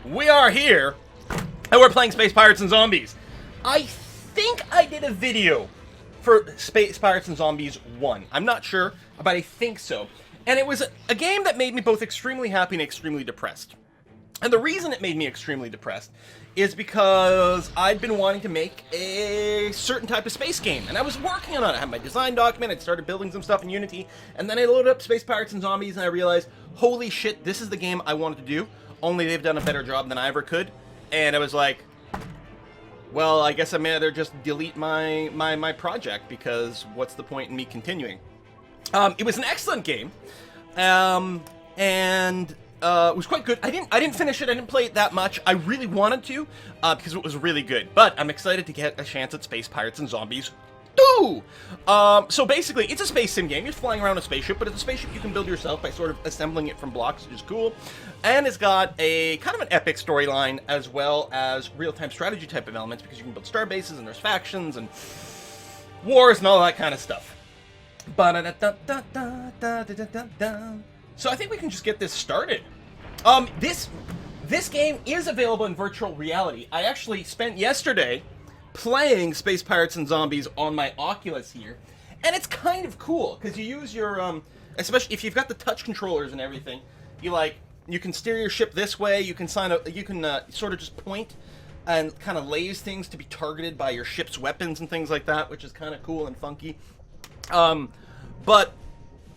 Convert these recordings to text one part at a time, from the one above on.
We are here, and we're playing Space Pirates and Zombies. I think I did a video for Space Pirates and Zombies 1. I'm not sure, but I think so. And it was a game that made me both extremely happy and extremely depressed. And the reason it made me extremely depressed is because I'd been wanting to make a certain type of space game, and I was working on it. I had my design document, I'd started building some stuff in Unity, and then I loaded up Space Pirates and Zombies, and I realized, holy shit, this is the game I wanted to do, only they've done a better job than I ever could. And I was like, well, I guess I may either just delete my project, because what's the point in me continuing? It was an excellent game, and it was quite good. I didn't finish it. I didn't play it that much. I really wanted to, because it was really good. But I'm excited to get a chance at Space Pirates and Zombies 2. So basically, it's a space sim game. You're flying around a spaceship, but it's a spaceship you can build yourself by sort of assembling it from blocks, which is cool. And it's got a kind of an epic storyline, as well as real-time strategy type of elements, because you can build star bases, and there's factions, and wars, and all that kind of stuff. So I think we can just get this started. This game is available in virtual reality. I actually spent yesterday playing Space Pirates and Zombies on my Oculus here, and it's kind of cool because you use your especially if you've got the touch controllers and everything, you can steer your ship this way. You can sort of just point and kind of laze things to be targeted by your ship's weapons and things like that, which is kind of cool and funky. But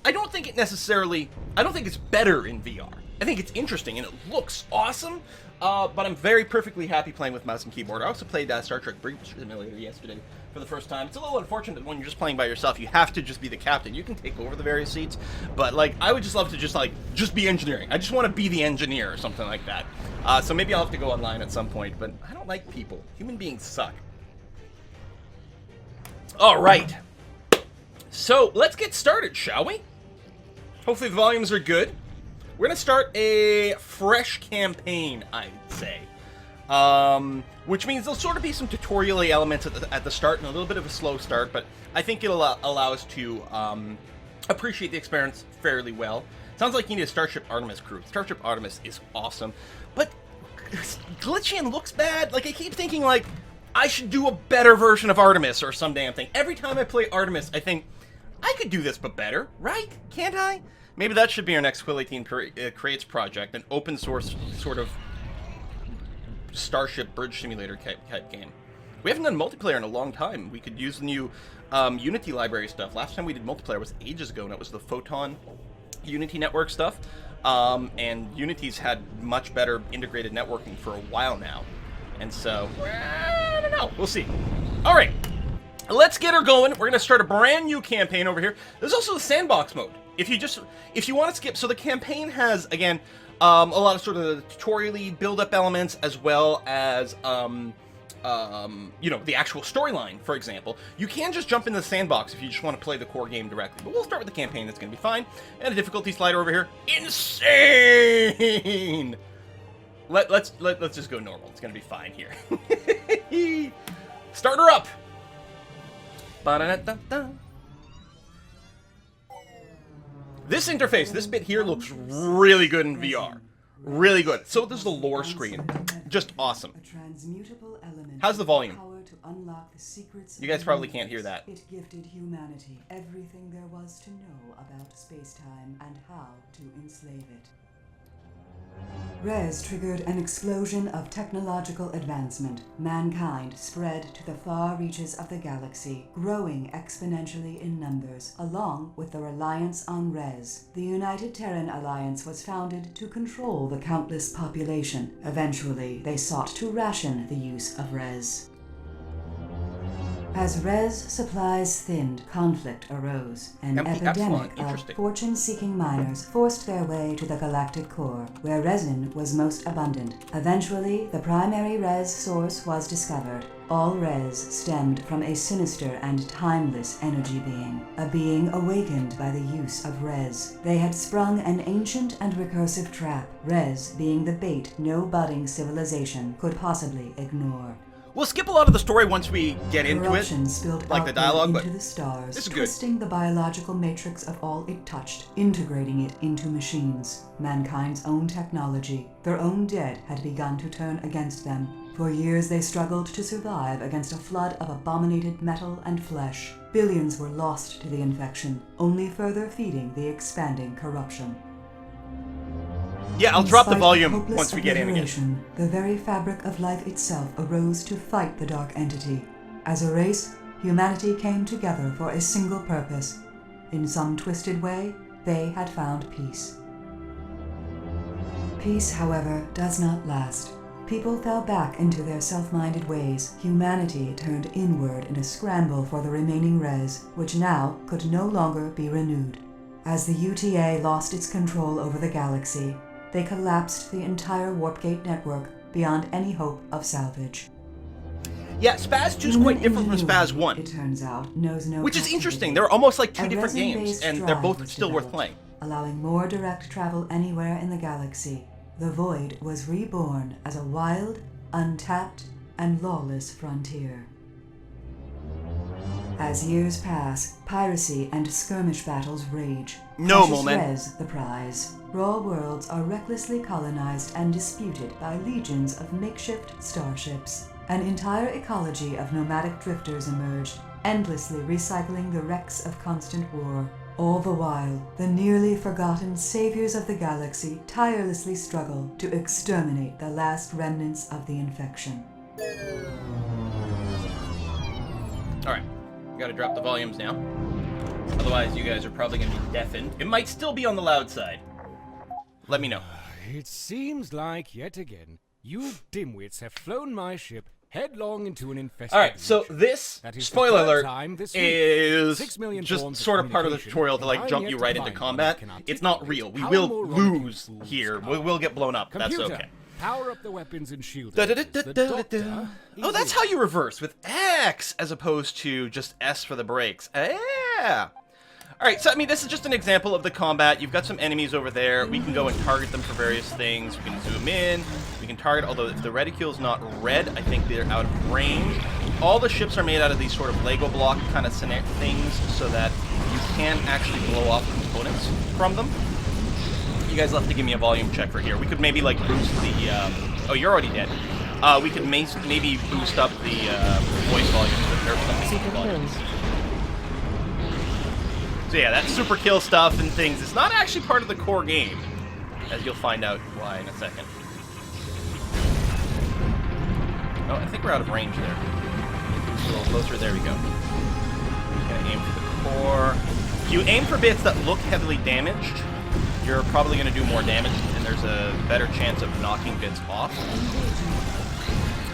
I don't think it's better in VR. I think it's interesting, and it looks awesome, but I'm very perfectly happy playing with mouse and keyboard. I also played Star Trek Bridge Simulator yesterday for the first time. It's a little unfortunate when you're just playing by yourself. You have to just be the captain. You can take over the various seats, but, I would just love to just be engineering. I just want to be the engineer or something like that. So maybe I'll have to go online at some point, but I don't like people. Human beings suck. All right. So, let's get started, shall we? Hopefully the volumes are good. We're going to start a fresh campaign, I'd say. Which means there'll sort of be some tutorial-y elements at the start and a little bit of a slow start, but I think it'll allow us to appreciate the experience fairly well. Sounds like you need a Starship Artemis crew. Starship Artemis is awesome, but glitchy and looks bad. I keep thinking, I should do a better version of Artemis or some damn thing. Every time I play Artemis, I think, I could do this, but better, right? Can't I? Maybe that should be our next Quill18 Creates project, an open source sort of Starship Bridge Simulator type game. We haven't done multiplayer in a long time. We could use the new Unity library stuff. Last time we did multiplayer was ages ago, and it was the Photon Unity network stuff. And Unity's had much better integrated networking for a while now. And so, I don't know. We'll see. All right. Let's get her going. We're going to start a brand new campaign over here. There's also the sandbox mode. If you want to skip, so the campaign has, again, a lot of sort of tutorial-y build-up elements, as well as, the actual storyline, for example. You can just jump into the sandbox if you just want to play the core game directly, but we'll start with the campaign. That's going to be fine. And a difficulty slider over here. Insane! Let's just go normal. It's going to be fine here. Start her up! Ba-da-da-da-da. This interface, this bit here, looks really good in VR. Really good. So there's the lore screen. Just awesome. How's the volume? You guys probably can't hear that. It gifted humanity everything there was to know about space-time and how to enslave it. Res triggered an explosion of technological advancement. Mankind spread to the far reaches of the galaxy, growing exponentially in numbers, along with the reliance on Res. The United Terran Alliance was founded to control the countless population. Eventually, they sought to ration the use of Res. As Res supplies thinned, conflict arose. An epidemic of fortune-seeking miners forced their way to the galactic core, where resin was most abundant. Eventually, the primary Res source was discovered. All Res stemmed from a sinister and timeless energy being, a being awakened by the use of Res. They had sprung an ancient and recursive trap, Res being the bait no budding civilization could possibly ignore. We'll skip a lot of the story once we get into it, spilled like the dialogue, into but the stars, this is good. twisting the biological matrix of all it touched, integrating it into machines. Mankind's own technology, their own dead, had begun to turn against them. For years they struggled to survive against a flood of abominated metal and flesh. Billions were lost to the infection, only further feeding the expanding corruption. Yeah, I'll drop the volume once we get in again. The very fabric of life itself arose to fight the dark entity. As a race, humanity came together for a single purpose. In some twisted way, they had found peace. Peace, however, does not last. People fell back into their self-minded ways. Humanity turned inward in a scramble for the remaining res, which now could no longer be renewed. As the UTA lost its control over the galaxy, they collapsed the entire Warpgate network beyond any hope of salvage. Yeah, Spaz 2 is quite different from Spaz 1. It turns out, knows no which is interesting. They're almost like two different games, resin-based and they're both drive still was worth playing. Allowing more direct travel anywhere in the galaxy. The Void was reborn as a wild, untapped, and lawless frontier. As years pass, piracy and skirmish battles rage. No Precious moment. res the prize. Raw worlds are recklessly colonized and disputed by legions of makeshift starships. An entire ecology of nomadic drifters emerged, endlessly recycling the wrecks of constant war. All the while, the nearly forgotten saviors of the galaxy tirelessly struggle to exterminate the last remnants of the infection. Alright, gotta drop the volumes now. Otherwise, you guys are probably gonna be deafened. It might still be on the loud side. Let me know. It seems like, yet again, you dimwits have flown my ship headlong into an infested Alright, so this, spoiler alert, is just sort of part of the tutorial to like jump you right into combat. It's not real. We will lose here. We will get blown up. That's okay. Power up the weapons and shield. Oh, that's how you reverse, with X as opposed to just S for the brakes. Yeah. Alright, so I mean, this is just an example of the combat. You've got some enemies over there. We can go and target them for various things. We can zoom in. We can target, although if the reticule's not red, I think they're out of range. All the ships are made out of these sort of Lego block kind of things so that you can actually blow off components from them. You guys will have to give me a volume check for here. We could maybe like boost the, oh, you're already dead. We could maybe boost up the voice volume, the volumes. So yeah, that super kill stuff and things, it's not actually part of the core game, as you'll find out why in a second. Oh, I think we're out of range there. A little closer, there we go. Gonna aim for the core. If you aim for bits that look heavily damaged, you're probably gonna do more damage, and there's a better chance of knocking bits off.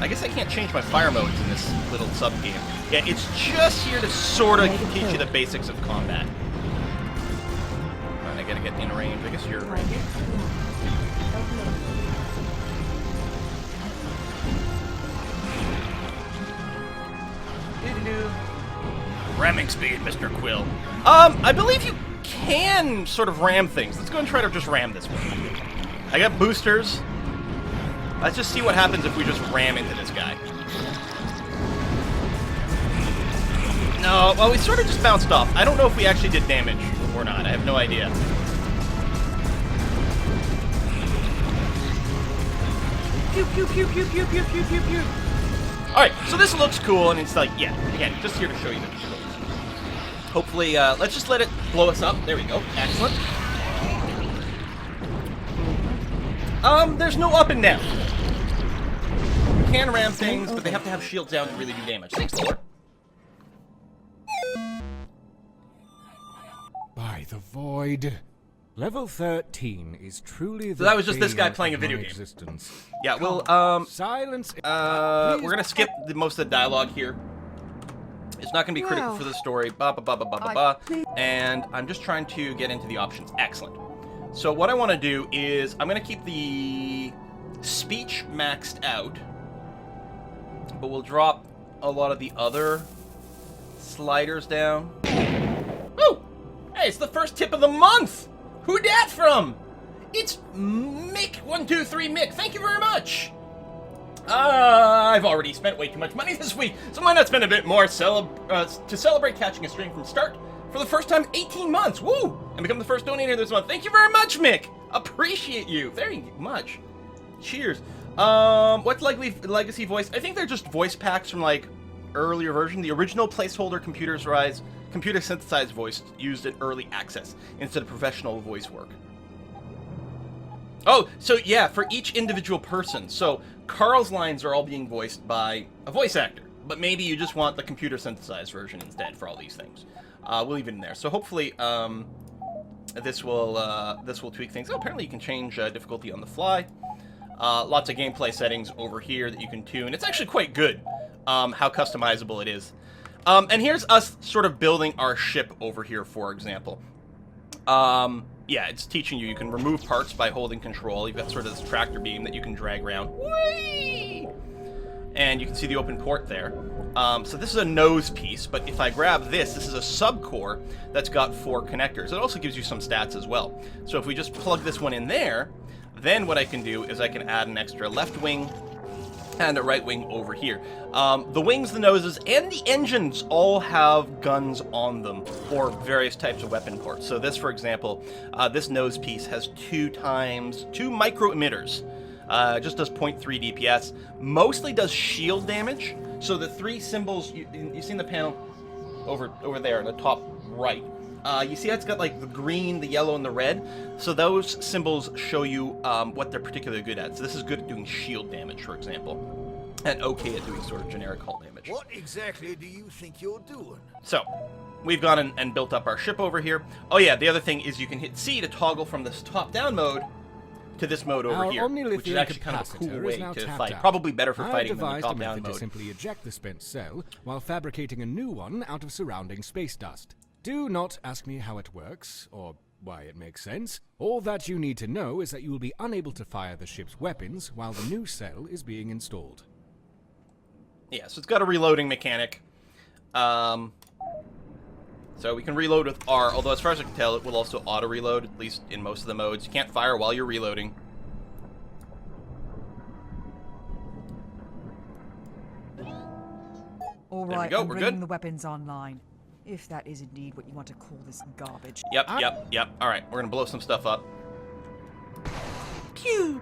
I guess I can't change my fire modes in this little sub-game. Yeah, it's just here to sort of teach you the basics of combat. I gotta get in range. I guess you're in range. Ramming speed, Mr. Quill. I believe you can sort of ram things. Let's go and try to just ram this one. I got boosters. Let's just see what happens if we just ram into this guy. No, well, we sort of just bounced off. I don't know if we actually did damage or not. I have no idea. Pew, pew, pew, pew, pew, pew, pew, pew, pew. Alright, so this looks cool, and it's like, yeah, again, just here to show you the controls. Hopefully, let's just let it blow us up. There we go. Excellent. There's no up and down. You can ram things, but they have to have shields down to really do damage. Thanks, Lord. By the Void. Level 13 is truly the so that was just this guy playing a video game. Existence. Yeah, well, silence. we're gonna skip most of the dialogue here. It's not gonna be critical for the story. And I'm just trying to get into the options. Excellent. So what I want to do is I'm gonna keep the speech maxed out, but we'll drop a lot of the other sliders down. Oh, hey, it's the first tip of the month. Who dat from? It's Mick123 Mick. Thank you very much. I've already spent way too much money this week, so why not spend a bit more to celebrate catching a stream from start for the first time in 18 months. Woo! And become the first donator this month. Thank you very much, Mick. Appreciate you very much. Cheers. What's legacy voice? I think they're just voice packs from like earlier version. The original placeholder computer synthesized voice used in early access instead of professional voice work. Oh, so yeah, for each individual person. So Carl's lines are all being voiced by a voice actor, but maybe you just want the computer synthesized version instead for all these things. We'll leave it in there. So hopefully this will tweak things. Oh, apparently you can change difficulty on the fly. Lots of gameplay settings over here that you can tune. It's actually quite good how customizable it is. And here's us sort of building our ship over here, for example. Yeah, it's teaching you can remove parts by holding control. You've got sort of this tractor beam that you can drag around. Whee! And you can see the open port there. So this is a nose piece, but if I grab this is a subcore that's got 4 connectors. It also gives you some stats as well. So if we just plug this one in there, then what I can do is I can add an extra left wing and a right wing over here. The wings, the noses, and the engines all have guns on them, or various types of weapon ports. So this, for example, this nose piece has 2 micro emitters. Just does 0.3 DPS. Mostly does shield damage. So the 3 symbols, you see in the panel over there in the top right. You see how it's got like the green, the yellow, and the red? So those symbols show you what they're particularly good at. So this is good at doing shield damage, for example, and okay at doing sort of generic hull damage. What exactly do you think you're doing? So, we've gone and built up our ship over here. Oh yeah, the other thing is you can hit C to toggle from this top-down mode to this mode over here, which is actually kind of a cool way to fight. Probably better for fighting than the top-down mode. To simply eject the spent cell while fabricating a new one out of surrounding space dust. Do not ask me how it works, or why it makes sense. All that you need to know is that you will be unable to fire the ship's weapons while the new cell is being installed. Yeah, so it's got a reloading mechanic. So we can reload with R, although as far as I can tell, it will also auto-reload, at least in most of the modes. You can't fire while you're reloading. All There we right, go, I'm we're bringing good. the weapons online. If that is indeed what you want to call this garbage. Yep. Alright, we're gonna blow some stuff up. Pew!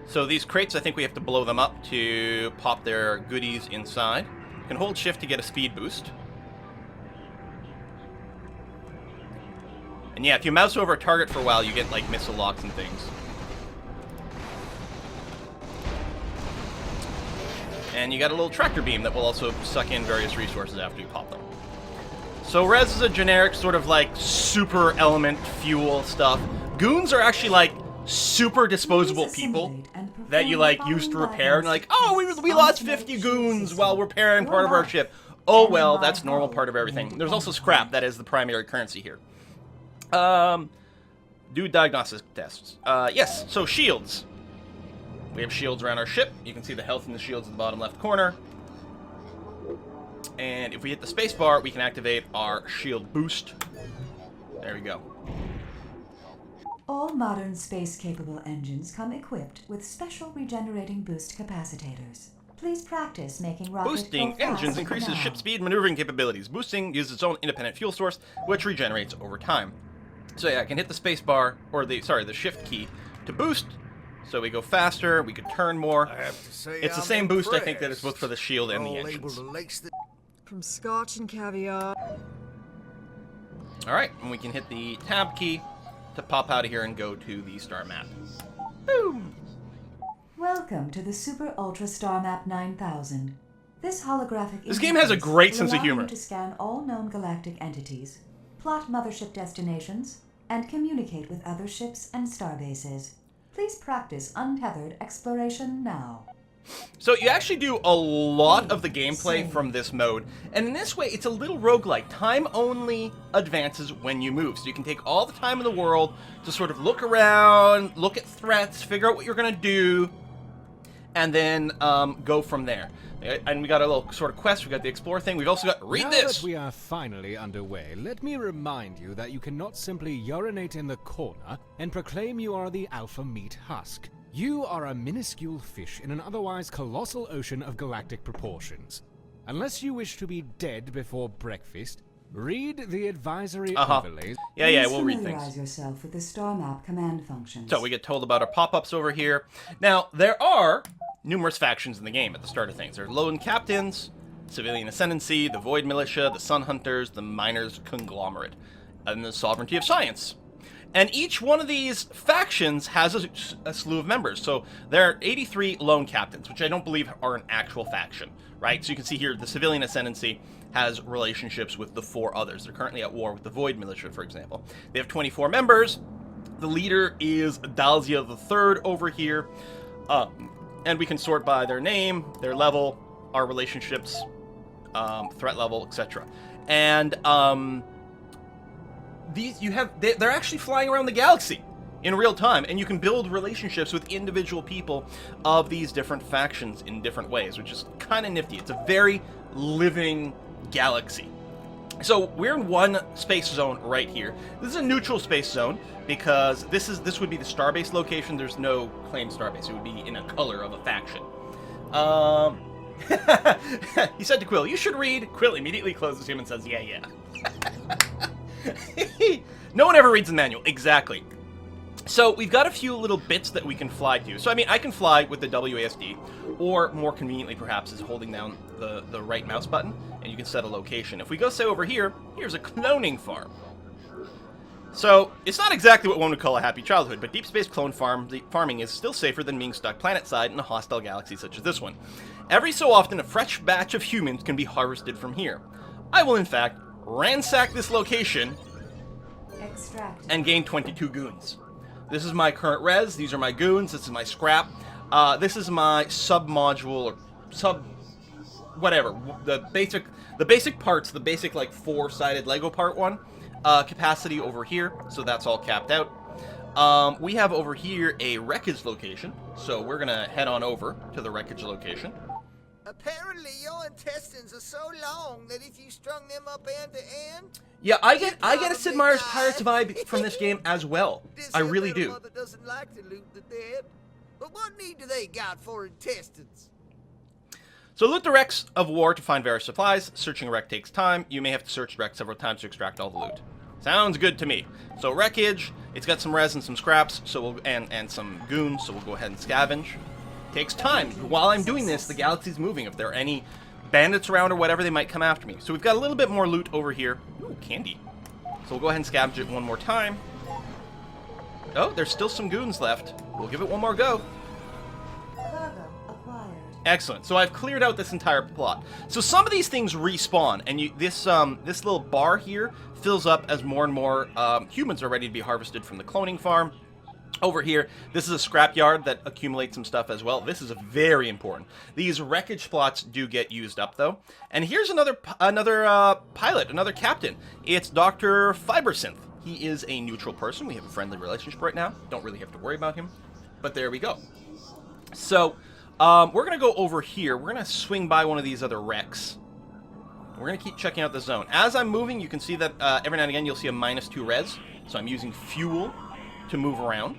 So these crates, I think we have to blow them up to pop their goodies inside. You can hold shift to get a speed boost. And yeah, if you mouse over a target for a while, you get like missile locks and things. And you got a little tractor beam that will also suck in various resources after you pop them. So res is a generic sort of like super element fuel stuff. Goons are actually like super disposable people that you like use to repair, and like, oh, we lost 50 goons while repairing part of our ship. Oh well, that's normal part of everything. There's also scrap, that is the primary currency here. Do diagnostic tests. Yes, so shields. We have shields around our ship. You can see the health in the shields in the bottom left corner. And if we hit the space bar, we can activate our shield boost. There we go. All modern space-capable engines come equipped with special regenerating boost capacitors. Please practice making rocket Boosting engines increases ship speed maneuvering capabilities. Boosting uses its own independent fuel source, which regenerates over time. So yeah, I can hit the space bar, or the shift key, to boost. So we go faster, we could turn more. I have to say, It's the same boost, I think, that is both for the shield and the engines. From scotch and caviar. Alright, and we can hit the tab key to pop out of here and go to the star map. Boom! Welcome to the Super Ultra Starmap 9000. This holographic This game has a great sense of will allow humor. you to scan all known galactic entities, plot mothership destinations, and communicate with other ships and starbases. Please practice untethered exploration now. So you actually do a lot of the gameplay from this mode, and in this way it's a little roguelike. Time only advances when you move, so you can take all the time in the world to sort of look around, look at threats, figure out what you're going to do, and then go from there. And we got a little sort of quest, we got the explore thing, we've also got read now this! That we are finally underway, let me remind you that you cannot simply urinate in the corner and proclaim you are the alpha meat husk. You are a minuscule fish in an otherwise colossal ocean of galactic proportions. Unless you wish to be dead before breakfast, read the advisory overlays. Yeah, we'll read things. Familiarize yourself with the Starmap command functions. So we get told about our pop-ups over here. Now, there are numerous factions in the game at the start of things. There are lone captains, civilian ascendancy, the void militia, the sun hunters, the miners conglomerate, and the sovereignty of science. And each one of these factions has a slew of members. So there are 83 lone captains, which I don't believe are an actual faction, right? So you can see here the civilian ascendancy has relationships with the 4 others. They're currently at war with the void militia, for example. They have 24 members. The leader is Dalzia III over here. And we can sort by their name, their level, our relationships, threat level, etc. And they're actually flying around the galaxy in real time, and you can build relationships with individual people of these different factions in different ways, which is kind of nifty. It's a very living galaxy. So we're in one space zone right here. This is a neutral space zone because this would be the starbase location. There's no claimed starbase. It would be in a color of a faction. He said to Quill, "You should read." Quill immediately closes him and says, "Yeah." No one ever reads the manual. Exactly. So we've got a few little bits that we can fly to. So I mean, I can fly with the WASD, or more conveniently perhaps is holding down the right mouse button, and you can set a location. If we go, say, over here, here's a cloning farm. So it's not exactly what one would call a happy childhood, but deep space clone farming is still safer than being stuck planet-side in a hostile galaxy such as this one. Every so often, a fresh batch of humans can be harvested from here. I will, in fact, ransack this location and gain 22 goons. This is my current res. These are my goons. This is my scrap. This is my sub-module or whatever. The basic parts, the basic like 4-sided Lego part one. Capacity over here, so that's all capped out. We have over here a wreckage location, so we're gonna head on over to the wreckage location. Apparently your intestines are so long that if you strung them up end to end... Yeah, I get a Sid Meier's Pirates vibe from this game as well. I really do. Mother doesn't like to loot the dead. But what need do they got for intestines? So loot the wrecks of war to find various supplies. Searching a wreck takes time. You may have to search the wreck several times to extract all the loot. Sounds good to me. So wreckage, it's got some res and some scraps, so and some goons, so we'll go ahead and scavenge. Takes time. While I'm doing this, the galaxy's moving. If there are any bandits around or whatever, they might come after me. So we've got a little bit more loot over here. Ooh, candy. So we'll go ahead and scavenge it one more time. Oh, there's still some goons left. We'll give it one more go. Excellent. So I've cleared out this entire plot. So some of these things respawn, and this little bar here fills up as more and more humans are ready to be harvested from the cloning farm. Over here, this is a scrapyard that accumulates some stuff as well. This is very important. These wreckage plots do get used up, though. And here's another pilot, another captain. It's Dr. Fibersynth. He is a neutral person. We have a friendly relationship right now. Don't really have to worry about him. But there we go. So... we're going to go over here. We're going to swing by one of these other wrecks. We're going to keep checking out the zone. As I'm moving, you can see that every now and again you'll see a -2 res. So I'm using fuel to move around.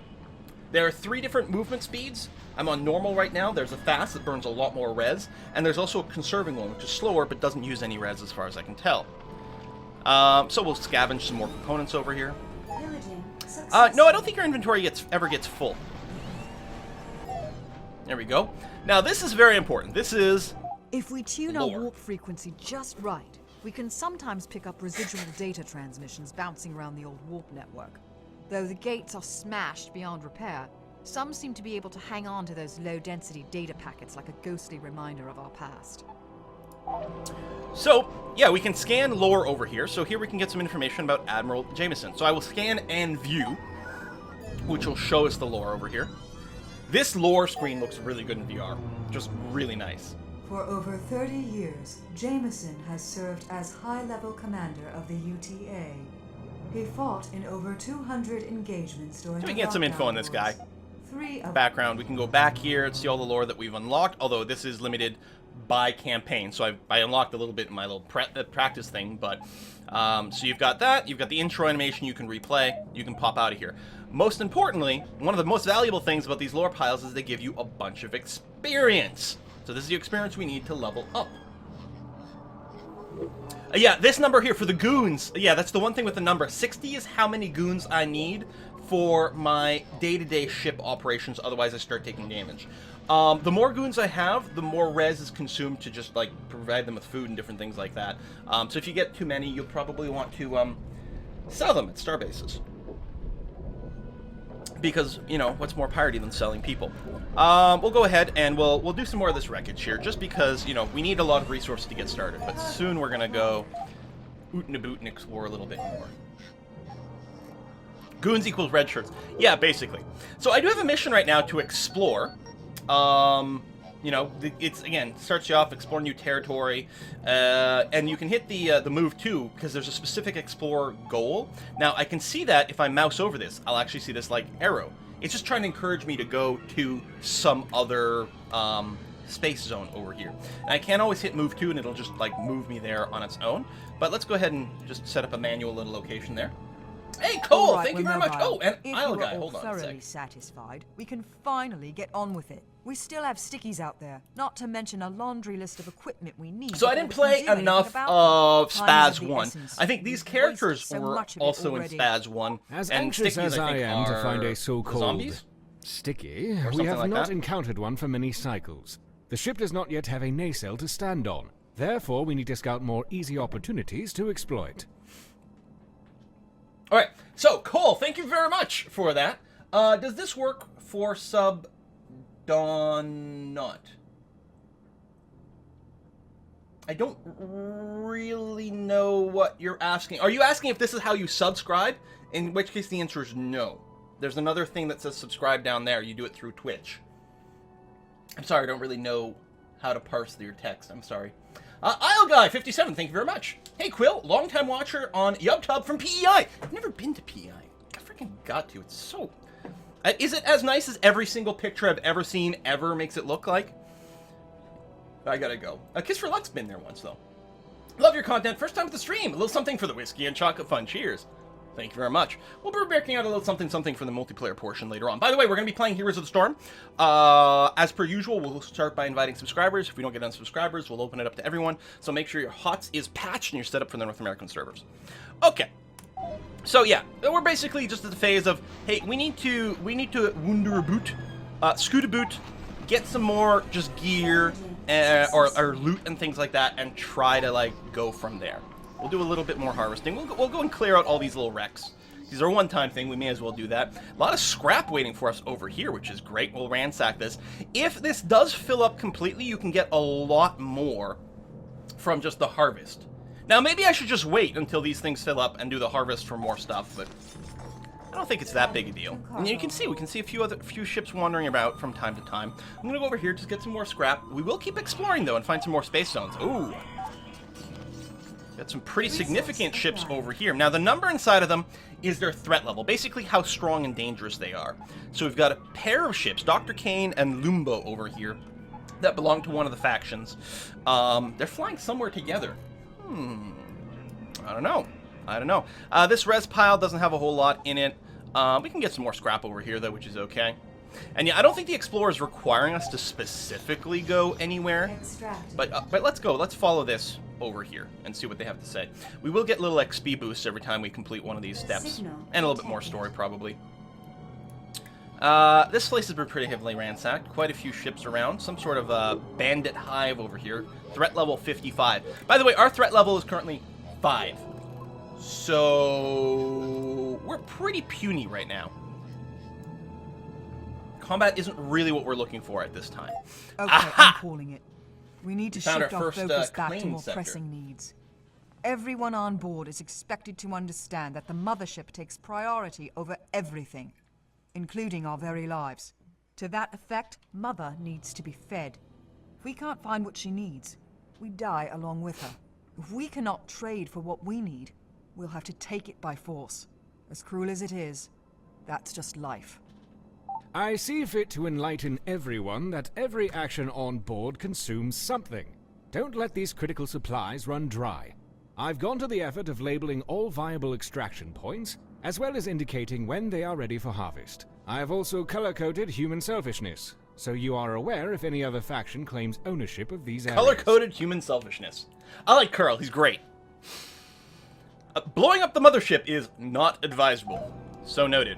There are 3 different movement speeds. I'm on normal right now. There's a fast that burns a lot more res. And there's also a conserving one, which is slower but doesn't use any res as far as I can tell. So we'll scavenge some more components over here. No, I don't think your inventory ever gets full. There we go. Now, this is very important. This is if we tune lore. our warp frequency just right, we can sometimes pick up residual data transmissions bouncing around the old warp network. Though the gates are smashed beyond repair, some seem to be able to hang on to those low-density data packets like a ghostly reminder of our past. So, yeah, we can scan lore over here. So here we can get some information about Admiral Jameson. So I will scan and view, which will show us the lore over here. This lore screen looks really good in VR. Just really nice. For over 30 years, Jameson has served as high-level commander of the UTA. He fought in over 200 engagements during So we the can get some info on this guy. 3 of Background, we can go back here and see all the lore that we've unlocked, although this is limited by campaign. So I unlocked a little bit in my little practice thing, but So you've got that, you've got the intro animation you can replay, you can pop out of here. Most importantly, one of the most valuable things about these lore piles is they give you a bunch of experience. So this is the experience we need to level up. Yeah, this number here for the goons, yeah, that's the one thing with the number. 60 is how many goons I need for my day-to-day ship operations, otherwise I start taking damage. The more goons I have, the more res is consumed to just, like, provide them with food and different things like that. So if you get too many, you'll probably want to, sell them at starbases. Because, you know, what's more piratey than selling people? We'll go ahead and we'll do some more of this wreckage here, just because, you know, we need a lot of resources to get started. But soon we're gonna go oot and a boot and explore a little bit more. Goons equals red shirts. Yeah, basically. So I do have a mission right now to explore. You know, it's, again, starts you off, explore new territory, and you can hit the move too, because there's a specific explore goal. Now, I can see that if I mouse over this, I'll actually see this, like, arrow. It's just trying to encourage me to go to some other, space zone over here. And I can't always hit move 2 and it'll just, like, move me there on its own. But let's go ahead and just set up a manual little location there. Hey, Cole, thank you very much. Oh, and Isle Guy, hold on a sec. If you're thoroughly satisfied, we can finally get on with it. We still have stickies out there, not to mention a laundry list of equipment we need. So I didn't play enough of Spaz 1. I think these characters were also in Spaz 1. As anxious as I am to find a so-called sticky, we have not encountered one for many cycles. The ship does not yet have a nacelle to stand on. Therefore, we need to scout more easy opportunities to exploit. Alright, so, Cole, thank you very much for that. Does this work for sub Not? I don't really know what you're asking. Are you asking if this is how you subscribe? In which case the answer is no. There's another thing that says subscribe down there. You do it through Twitch. I'm sorry, I don't really know how to parse your text. I'm sorry. Isle Guy 57, thank you very much. Hey Quill, longtime watcher on YubTub from PEI. I've never been to PEI. I freaking got to. It's so... is it as nice as every single picture I've ever seen ever makes it look like? I gotta go. Kiss for Luck's been there once, though. Love your content. First time at the stream. A little something for the whiskey and chocolate fun. Cheers. Thank you very much. We'll be breaking out a little something for the multiplayer portion later on. By the way, we're going to be playing Heroes of the Storm. As per usual, we'll start by inviting subscribers. If we don't get enough subscribers, we'll open it up to everyone. So make sure your HOTS is patched and you're set up for the North American servers. Okay. So yeah, we're basically just at the phase of, hey, we need to wunderboot, scootaboot, get some more just gear or loot and things like that, and try to like go from there. We'll do a little bit more harvesting. We'll go and clear out all these little wrecks. These are a one-time thing. We may as well do that. A lot of scrap waiting for us over here, which is great. We'll ransack this. If this does fill up completely, you can get a lot more from just the harvest. Now, maybe I should just wait until these things fill up and do the harvest for more stuff, but I don't think it's that big a deal. And you can see, we can see a few ships wandering about from time to time. I'm gonna go over here, just get some more scrap. We will keep exploring, though, and find some more space zones. Ooh. Got some pretty significant ships over here. Now, the number inside of them is their threat level, basically how strong and dangerous they are. So we've got a pair of ships, Dr. Kane and Lumbo over here, that belong to one of the factions. They're flying somewhere together. I don't know. This res pile doesn't have a whole lot in it. We can get some more scrap over here, though, which is okay. And yeah, I don't think the Explorer is requiring us to specifically go anywhere. But let's go. Let's follow this over here and see what they have to say. We will get little XP boosts every time we complete one of these steps. And a little bit more story, probably. This place has been pretty heavily ransacked. Quite a few ships around. Some sort of bandit hive over here. Threat level 55. By the way, our threat level is currently 5. So we're pretty puny right now. Combat isn't really what we're looking for at this time. Okay, I'm calling it. We need to shift our focus back to more pressing needs. Everyone on board is expected to understand that the mothership takes priority over everything, including our very lives. To that effect, Mother needs to be fed. If we can't find what she needs, we die along with her. If we cannot trade for what we need, we'll have to take it by force. As cruel as it is, that's just life. I see fit to enlighten everyone that every action on board consumes something. Don't let these critical supplies run dry. I've gone to the effort of labeling all viable extraction points, as well as indicating when they are ready for harvest. I have also color-coded human selfishness, so you are aware if any other faction claims ownership of these areas. Color-coded human selfishness. I like Curl, he's great. Blowing up the mothership is not advisable. So noted.